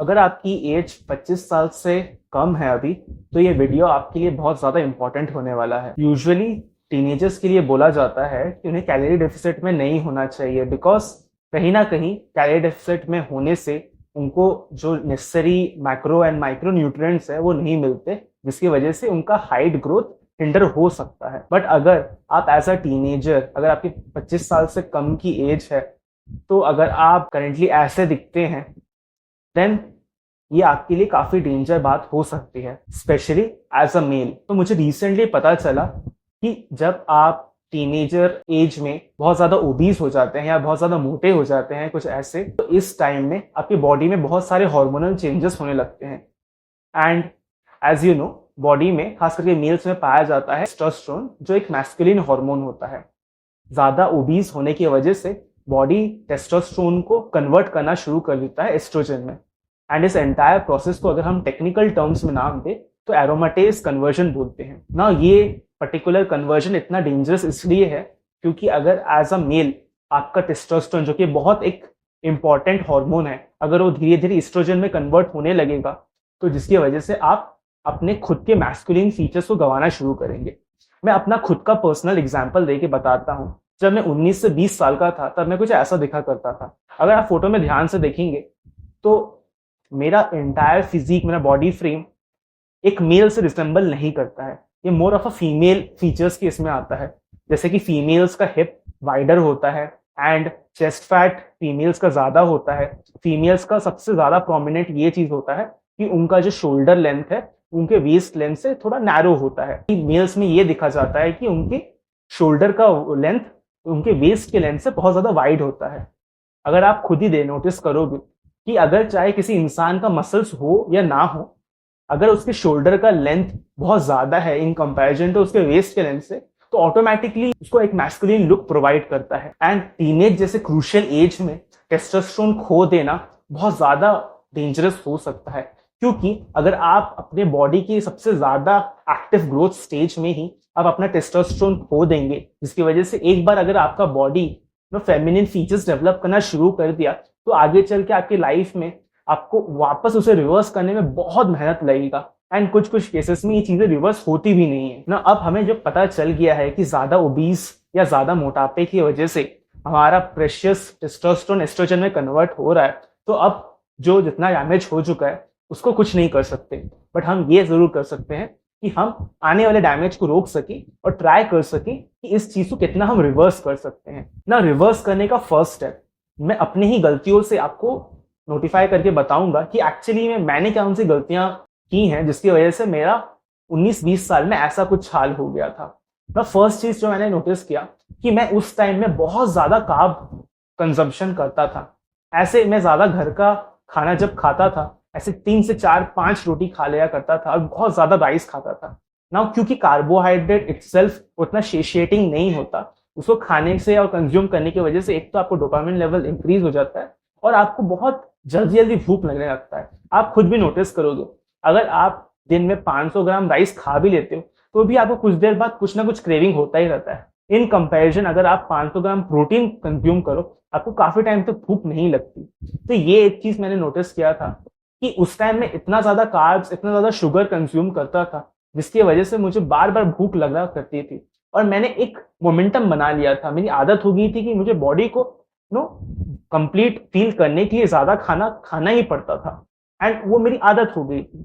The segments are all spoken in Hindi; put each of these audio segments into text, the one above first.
अगर आपकी एज 25 साल से कम है अभी, तो ये वीडियो आपके लिए बहुत ज़्यादा इंपॉर्टेंट होने वाला है। यूजुअली टीनेजर्स के लिए बोला जाता है कि उन्हें कैलोरी डेफिसिट में नहीं होना चाहिए, बिकॉज कहीं ना कहीं कैलोरी डेफिसिट में होने से उनको जो necessary macro and micro nutrients है वो नहीं मिलते, जिसकी वजह से उनका हाइट ग्रोथ हिंडर हो सकता है। बट अगर आप एज अ टीनेजर, अगर आपकी 25 साल से कम की एज है, तो अगर आप करेंटली ऐसे दिखते हैं, देन ये आपके लिए काफी डेंजर बात हो सकती है, स्पेशली एज अ मेल। तो मुझे रिसेंटली पता चला कि जब आप टीनेजर एज में बहुत ज्यादा ओबीज हो जाते हैं या बहुत ज्यादा मोटे हो जाते हैं कुछ ऐसे, तो इस टाइम में आपकी बॉडी में बहुत सारे हार्मोनल चेंजेस होने लगते हैं। And as you know, body में खास करके मेल्स में पाया जाता है टेस्टोस्टेरोन, जो एक मैस्कुलिन हार्मोन होता है। ज्यादा ओबीज होने की वजह से बॉडी टेस्टोस्टेरोन को कन्वर्ट करना शुरू कर देता है एस्ट्रोजन में। एंड इस एंटायर प्रोसेस को अगर हम टेक्निकल टर्म्स में नाम दें तो एरोमाटेज कन्वर्जन बोलते हैं ना। ये पर्टिकुलर कन्वर्जन इतना डेंजरस इसलिए है क्योंकि अगर एज अ मेल आपका टेस्टोस्टेरोन, जो कि बहुत एक इंपॉर्टेंट हार्मोन है, अगर वो धीरे धीरे एस्ट्रोजन में कन्वर्ट होने लगेगा, तो जिसकी वजह से आप अपने खुद के मैस्कुलिन फीचर्स को गंवाना शुरू करेंगे। मैं अपना खुद का पर्सनल एग्जाम्पल देके बताता हूँ। जब मैं 19 से 20 साल का था, तब मैं कुछ ऐसा दिखा करता था। अगर आप फोटो में ध्यान से देखेंगे तो मेरा एंटायर फिजिक, मेरा बॉडी फ्रेम एक मेल से रिसेंबल नहीं करता है। ये more of a female features की इसमें आता है। जैसे कि फीमेल्स का हिप वाइडर होता है एंड चेस्ट फैट फीमेल्स का ज्यादा होता है। फीमेल्स का सबसे ज्यादा प्रोमिनेंट ये चीज होता है कि उनका जो शोल्डर लेंथ है उनके वेस्ट लेंथ से थोड़ा नैरो होता है। मेल्स में ये देखा जाता है कि उनके शोल्डर का लेंथ उनके वेस्ट के लेंथ से बहुत ज्यादा वाइड होता है। अगर आप खुद ही नोटिस करोगे कि अगर चाहे किसी इंसान का मसल्स हो या ना हो, अगर उसके शोल्डर का लेंथ बहुत ज्यादा है इन कंपैरिजन टू उसके वेस्ट के लेंथ से, तो ऑटोमेटिकली उसको एक मैस्कुलिन लुक प्रोवाइड करता है। एंड टीनेज जैसे क्रूशियल एज में टेस्टोस्टेरोन खो देना बहुत ज्यादा डेंजरस हो सकता है, क्योंकि अगर आप अपने बॉडी की सबसे ज्यादा एक्टिव ग्रोथ स्टेज में ही आप अपना टेस्टोस्टेरोन खो देंगे, जिसकी वजह से एक बार अगर आपका बॉडी फेमिनिन फीचर्स डेवलप करना शुरू कर दिया, तो आगे चल के आपकी लाइफ में आपको वापस उसे रिवर्स करने में बहुत मेहनत लगेगा। एंड कुछ कुछ केसेस में ये चीजें रिवर्स होती भी नहीं है ना। अब हमें जो पता चल गया है कि ज्यादा ओबीस या ज्यादा मोटापे की वजह से हमारा प्रेशियस टेस्टोस्टेरोन एस्ट्रोजन में कन्वर्ट हो रहा है, तो अब जो जितना डैमेज हो चुका है उसको कुछ नहीं कर सकते। बट हम ये जरूर कर सकते हैं कि हम आने वाले डैमेज को रोक सकें और ट्राई कर सकें कि इस चीज को कितना हम रिवर्स कर सकते हैं ना। रिवर्स करने का फर्स्ट स्टेप मैं अपनी ही गलतियों से आपको नोटिफाई करके बताऊंगा कि एक्चुअली में मैंने कौन सी गलतियां की हैं जिसकी वजह से मेरा 19-20 साल में ऐसा कुछ हाल हो गया था ना। फर्स्ट चीज जो मैंने नोटिस किया कि मैं उस टाइम में बहुत ज्यादा कार्ब कंजम्पशन करता था। ऐसे मैं ज्यादा घर का खाना जब खाता था, ऐसे 3 से 4-5 रोटी खा लिया करता था और बहुत ज्यादा राइस खाता था ना। क्योंकि कार्बोहाइड्रेट इटसेल्फ उतना सेशिएटिंग नहीं होता, उसको खाने से और कंज्यूम करने की वजह से एक तो आपको डोपामिन लेवल इंक्रीज हो जाता है और आपको बहुत जल्दी जल्दी भूख लगने लगता है। आप खुद भी नोटिस करोगे, अगर आप दिन में 500 ग्राम राइस खा भी लेते हो तो भी आपको कुछ देर बाद कुछ ना कुछ क्रेविंग होता ही रहता है। इन कंपैरिजन अगर आप 500 ग्राम प्रोटीन कंज्यूम करो, आपको काफी टाइम तक भूख नहीं लगती। तो ये एक चीज मैंने नोटिस किया था कि उस टाइम में इतना ज्यादा कार्ब्स, इतना ज्यादा शुगर कंज्यूम करता था, जिसकी वजह से मुझे बार बार भूख लगा करती थी। और मैंने एक मोमेंटम बना लिया था, मेरी आदत हो गई थी कि मुझे बॉडी को कंप्लीट फील करने के लिए ज्यादा खाना खाना ही पड़ता था। एंड वो मेरी आदत हो गई थी।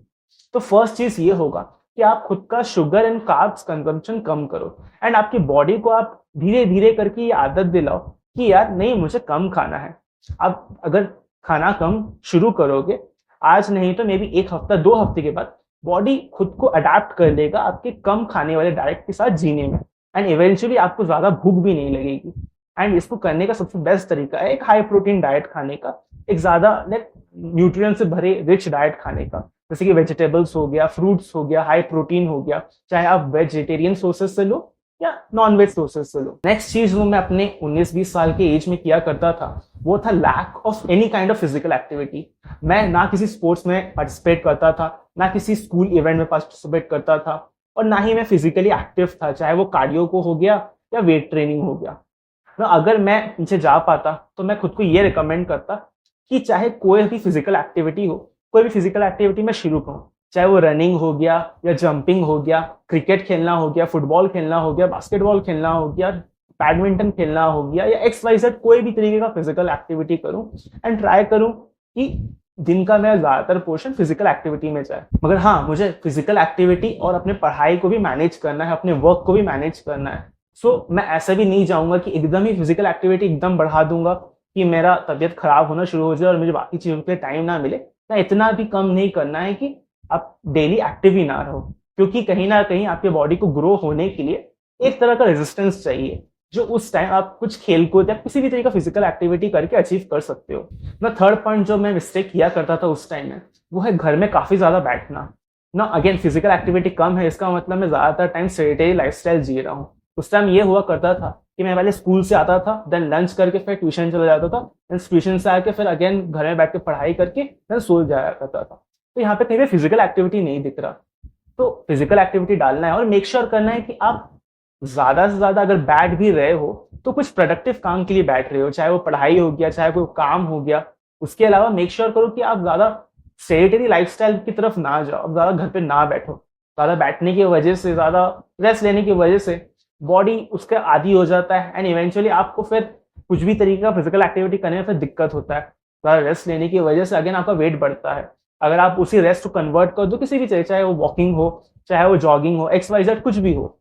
तो फर्स्ट चीज ये होगा कि आप खुद का शुगर एंड कार्ब्स कंजम्पशन कम करो एंड आपकी बॉडी को आप धीरे धीरे करके ये आदत दिलाओ कि यार नहीं, मुझे कम खाना है। आप अगर खाना कम शुरू करोगे, आज नहीं तो मे बी 1 हफ्ता 2 हफ्ते के बाद बॉडी खुद को अडेप्ट कर लेगा आपके कम खाने वाले डाइट के साथ जीने में। एंड इवेंचुअली आपको ज्यादा भूख भी नहीं लगेगी। एंड इसको करने का सबसे बेस्ट तरीका है एक हाई प्रोटीन डाइट खाने का, एक ज्यादा न्यूट्रिएंट से भरे रिच डाइट खाने का, जैसे कि वेजिटेबल्स हो गया, फ्रूट्स हो गया, हाई प्रोटीन हो गया, चाहे आप वेजिटेरियन सोर्सेज से लो या नॉन वेज सोर्सेज से लो। नेक्स्ट चीज जो मैं अपने 19-20 साल के एज में किया करता था वो था lack of any kind of physical activity. मैं ना किसी स्पोर्ट्स में पार्टिसिपेट करता था, ना किसी स्कूल इवेंट में पार्टिसिपेट करता था, और ना ही मैं फिजिकली एक्टिव था, चाहे वो कार्डियो को हो गया या वेट ट्रेनिंग हो गया ना। अगर मैं पीछे जा पाता तो मैं खुद को ये रिकमेंड करता कि चाहे कोई भी फिजिकल एक्टिविटी हो, कोई भी फिजिकल एक्टिविटी मैं शुरू करूँ, चाहे वो रनिंग हो गया या जंपिंग हो गया, क्रिकेट खेलना हो गया, फुटबॉल खेलना हो गया, बास्केटबॉल खेलना हो गया, बैडमिंटन खेलना हो गया, या XYZ कोई भी तरीके का फिजिकल एक्टिविटी करूं एंड ट्राई करूं कि दिन का मेरा ज्यादातर पोर्शन फिजिकल एक्टिविटी में जाए। मगर हाँ, मुझे फिजिकल एक्टिविटी और अपने पढ़ाई को भी मैनेज करना है, अपने वर्क को भी मैनेज करना है। सो मैं ऐसा भी नहीं चाहूंगा कि एकदम ही फिजिकल एक्टिविटी एकदम बढ़ा दूंगा कि मेरा तबीयत खराब होना शुरू हो जाए और मुझे बाकी चीजों के लिए टाइम ना मिले। मैं इतना भी कम नहीं करना है कि आप डेली एक्टिव ही ना रहो, क्योंकि कहीं ना कहीं आपके बॉडी को ग्रो होने के लिए एक तरह का रेजिस्टेंस चाहिए, जो उस टाइम आप कुछ खेल कूद या किसी भी तरीके का फिजिकल एक्टिविटी करके अचीव कर सकते हो। ना थर्ड पॉइंट जो मैं मिस्टेक किया करता था उस टाइम में, वो है घर में काफी ज्यादा बैठना। ना अगेन फिजिकल एक्टिविटी कम है इसका मतलब मैं ज्यादातर टाइम सेडेंटरी लाइफस्टाइल जी रहा हूँ। उस टाइम ये हुआ करता था कि मैं पहले स्कूल से आता था, देन लंच करके फिर ट्यूशन चला जाता था, देन ट्यूशन से आके फिर अगेन घर में बैठ के पढ़ाई करके देन सो जाया करता था। तो यहाँ पे कहीं भी फिजिकल एक्टिविटी नहीं दिख रहा। तो फिजिकल एक्टिविटी डालना है और मेक श्योर करना है कि आप ज्यादा से ज्यादा अगर बैठ भी रहे हो तो कुछ प्रोडक्टिव काम के लिए बैठ रहे हो, चाहे वो पढ़ाई हो गया, चाहे कोई काम हो गया। उसके अलावा मेक श्योर करो कि आप ज्यादा सेडेंटरी लाइफस्टाइल की तरफ ना जाओ, आप ज्यादा घर पे ना बैठो। ज्यादा बैठने की वजह से, ज्यादा रेस्ट लेने की वजह से बॉडी उसके आदी हो जाता है एंड इवेंचुअली आपको फिर कुछ भी तरीके का फिजिकल एक्टिविटी करने में फिर दिक्कत होता है। ज्यादा रेस्ट लेने की वजह से अगेन आपका वेट बढ़ता है। अगर आप उसी रेस्ट को कन्वर्ट कर दो किसी भी चाहे वो वॉकिंग हो, चाहे वो जॉगिंग हो, XYZ कुछ भी हो,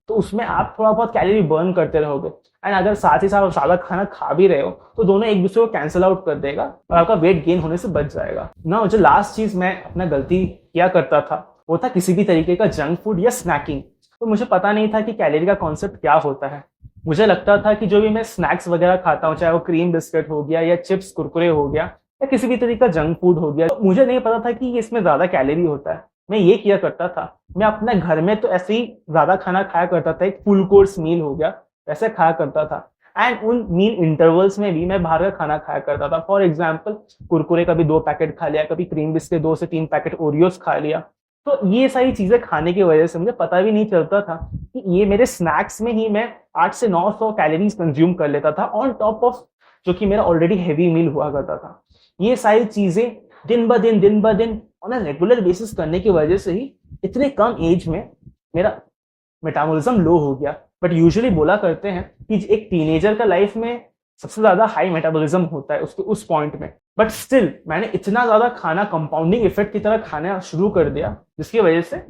तो उसमें आप थोड़ा बहुत कैलोरी बर्न करते रहोगे। एंड अगर साथ ही साथ ज्यादा खाना खा भी रहे हो तो दोनों एक दूसरे को कैंसिल आउट कर देगा और आपका वेट गेन होने से बच जाएगा ना। जो लास्ट चीज मैं अपना गलती किया करता था वो था किसी भी तरीके का जंक फूड या स्नैकिंग। तो मुझे पता नहीं था कि कैलोरी का कॉन्सेप्ट क्या होता है। मुझे लगता था कि जो भी मैं स्नैक्स वगैरह खाता हूँ, चाहे वो क्रीम बिस्किट हो गया या चिप्स कुरकुरे हो गया या किसी भी तरीके का जंक फूड हो गया, तो मुझे नहीं पता था कि इसमें ज्यादा कैलोरी होता है। मैं ये किया करता था, मैं अपने घर में तो ऐसे ही ज्यादा खाना खाया करता था, एक फुल कोर्स मील हो गया वैसे खाया करता था। एंड उन मील इंटरवल्स में भी मैं बाहर का खाना खाया करता था। फॉर एग्जाम्पल कुरकुरे कभी 2 पैकेट खा लिया, कभी क्रीम बिस्किट 2 से 3 पैकेट ओरियोस खा लिया। तो ये सारी चीजें खाने की वजह से मुझे पता भी नहीं चलता था कि ये मेरे स्नैक्स में ही मैं 8 से 900 कैलोरीज कंज्यूम कर लेता था ऑन टॉप ऑफ जो कि मेरा ऑलरेडी हैवी मील हुआ करता था। ये सारी चीजें दिन ब दिन ऑन अ रेगुलर बेसिस करने की वजह से ही इतने कम एज में मेरा मेटाबॉलिज्म लो हो गया। बट यूजुअली बोला करते हैं कि एक टीनेजर का लाइफ में सबसे ज्यादा हाई मेटाबॉलिज्म होता है उसके उस पॉइंट में। बट स्टिल मैंने इतना ज्यादा खाना कंपाउंडिंग इफेक्ट की तरह खाना शुरू कर दिया जिसकी वजह से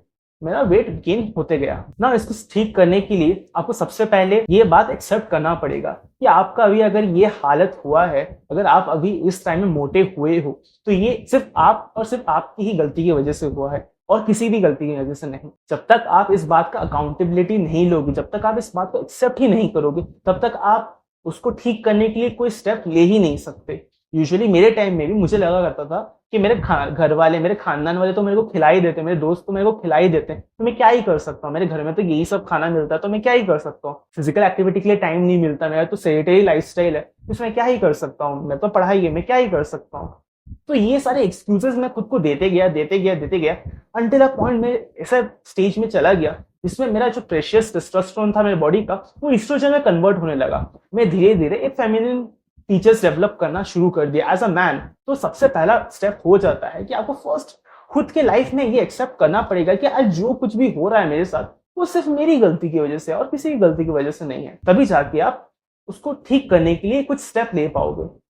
मेरा वेट गेन होते गया ना। इसको ठीक करने के लिए आपको सबसे पहले ये बात एक्सेप्ट करना पड़ेगा कि आपका अभी अगर ये हालत हुआ है, अगर आप अभी इस टाइम में मोटे हुए हो, तो ये सिर्फ आप और सिर्फ आपकी ही गलती की वजह से हुआ है और किसी भी गलती की वजह से नहीं। जब तक आप इस बात का अकाउंटेबिलिटी नहीं लोगे, जब तक आप इस बात को एक्सेप्ट ही नहीं करोगे, तब तक आप उसको ठीक करने के लिए कोई स्टेप ले ही नहीं सकते। यूजुअली मेरे टाइम में भी मुझे लगा करता था कि मेरे घर वाले, मेरे खानदान वाले तो मेरे को खिला ही देते, मेरे दोस्त तो मेरे को खिला ही देते, तो मैं क्या ही कर सकता हूँ। मेरे घर में तो यही सब खाना मिलता है, तो मैं क्या ही कर सकता हूँ। फिजिकल एक्टिविटी के लिए टाइम नहीं मिलता, मेरा तो सेडेंटरी लाइफस्टाइल है, इसमें क्या ही कर सकता हूँ। मैं तो पढ़ाई है, मैं क्या ही कर सकता हूँ। तो ये सारे एक्सक्यूजेस मैं खुद को देते गया अंटिल अ पॉइंट में ऐसा स्टेज में चला गया जिसमें मेरा जो प्रेशियस टेस्टोस्टेरोन था मेरे बॉडी का, वो एस्ट्रोजन में कन्वर्ट होने लगा। मैं धीरे धीरे एक फेमिनिन फीचर्स डेवलप करना शुरू कर दिया एज अ मैन। तो सबसे पहला स्टेप हो जाता है कि आपको फर्स्ट खुद के लाइफ में ये एक्सेप्ट करना पड़ेगा कि आज जो कुछ भी हो रहा है मेरे साथ वो सिर्फ मेरी गलती की वजह से और किसी की गलती की वजह से नहीं है। तभी जाके आप उसको ठीक करने के लिए कुछ स्टेप ले पाओगे।